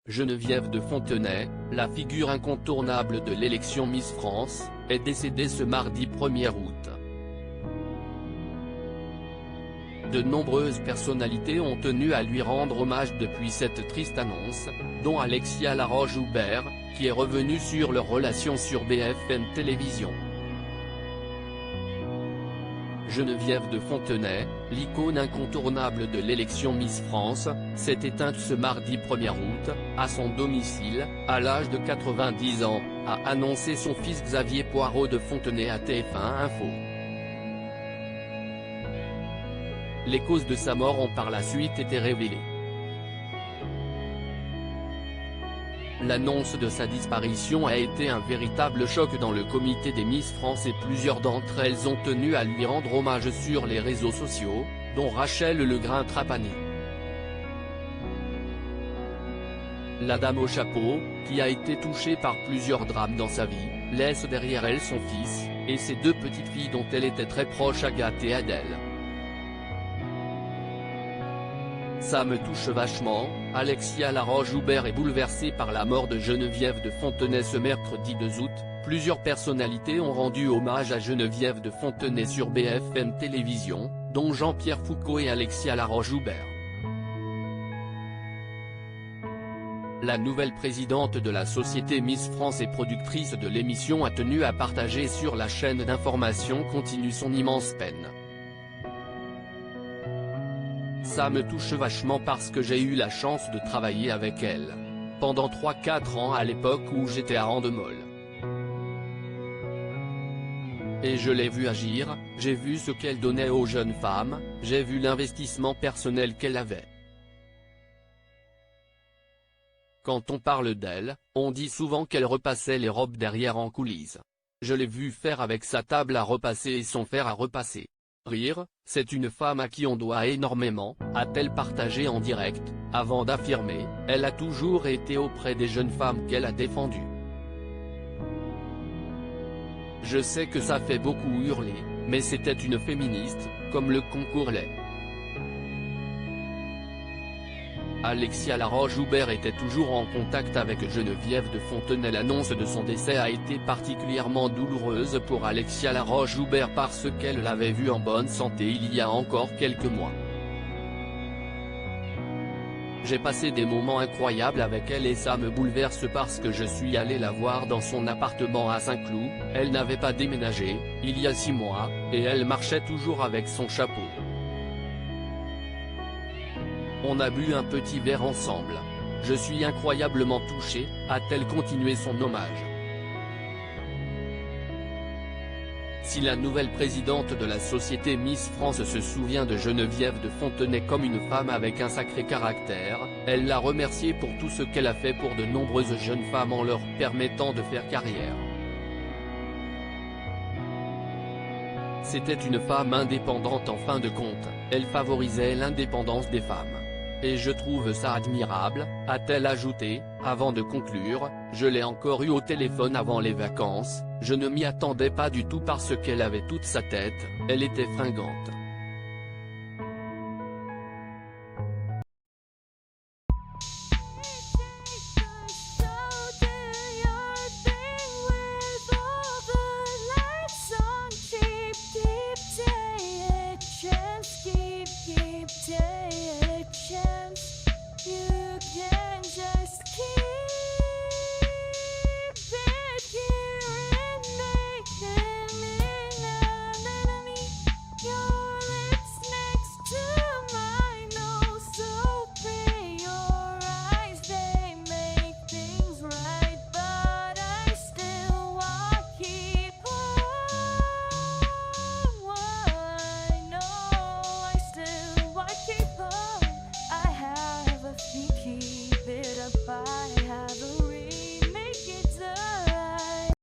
Geneviève de Fontenay, la figure incontournable de l'élection Miss France, est décédée ce mardi 1er août. De nombreuses personnalités ont tenu à lui rendre hommage depuis cette triste annonce, dont Alexia Laroche-Joubert, qui est revenue sur leur relation sur BFM Télévision. Geneviève de Fontenay, l'icône incontournable de l'élection Miss France, s'est éteinte ce mardi 1er août, à son domicile, à l'âge de 90 ans, a annoncé son fils Xavier Poirot de Fontenay à TF1 Info. Les causes de sa mort ont par la suite été révélées. L'annonce de sa disparition a été un véritable choc dans le comité des Miss France et plusieurs d'entre elles ont tenu à lui rendre hommage sur les réseaux sociaux, dont Rachel Legrain-Trapani. La dame au chapeau, qui a été touchée par plusieurs drames dans sa vie, laisse derrière elle son fils, et ses deux petites filles dont elle était très proche, Agathe et Adèle. Ça me touche vachement, Alexia Laroche-Joubert est bouleversée par la mort de Geneviève de Fontenay ce mercredi 2 août, plusieurs personnalités ont rendu hommage à Geneviève de Fontenay sur BFM Télévision, dont Jean-Pierre Foucault et Alexia Laroche-Joubert. La nouvelle présidente de la société Miss France et productrice de l'émission a tenu à partager sur la chaîne d'information continue son immense peine. Ça me touche vachement parce que j'ai eu la chance de travailler avec elle. Pendant 3-4 ans à l'époque où j'étais à Endemol. Et je l'ai vue agir, j'ai vu ce qu'elle donnait aux jeunes femmes, j'ai vu l'investissement personnel qu'elle avait. Quand on parle d'elle, on dit souvent qu'elle repassait les robes derrière en coulisses. Je l'ai vue faire avec sa table à repasser et son fer à repasser. Rire, c'est une femme à qui on doit énormément, a-t-elle partagé en direct, avant d'affirmer, elle a toujours été auprès des jeunes femmes qu'elle a défendues. Je sais que ça fait beaucoup hurler, mais c'était une féministe, comme le concours l'est. Alexia Laroche-Joubert était toujours en contact avec Geneviève de Fontenay. L'annonce de son décès a été particulièrement douloureuse pour Alexia Laroche-Joubert parce qu'elle l'avait vue en bonne santé il y a encore quelques mois. J'ai passé des moments incroyables avec elle et ça me bouleverse parce que je suis allé la voir dans son appartement à Saint-Cloud, elle n'avait pas déménagé, il y a 6 mois, et elle marchait toujours avec son chapeau. On a bu un petit verre ensemble. Je suis incroyablement touché, a-t-elle continué son hommage. Si la nouvelle présidente de la société Miss France se souvient de Geneviève de Fontenay comme une femme avec un sacré caractère, elle l'a remerciée pour tout ce qu'elle a fait pour de nombreuses jeunes femmes en leur permettant de faire carrière. C'était une femme indépendante en fin de compte, elle favorisait l'indépendance des femmes. Et je trouve ça admirable, a-t-elle ajouté, avant de conclure, je l'ai encore eu au téléphone avant les vacances, je ne m'y attendais pas du tout parce qu'elle avait toute sa tête, elle était fringante.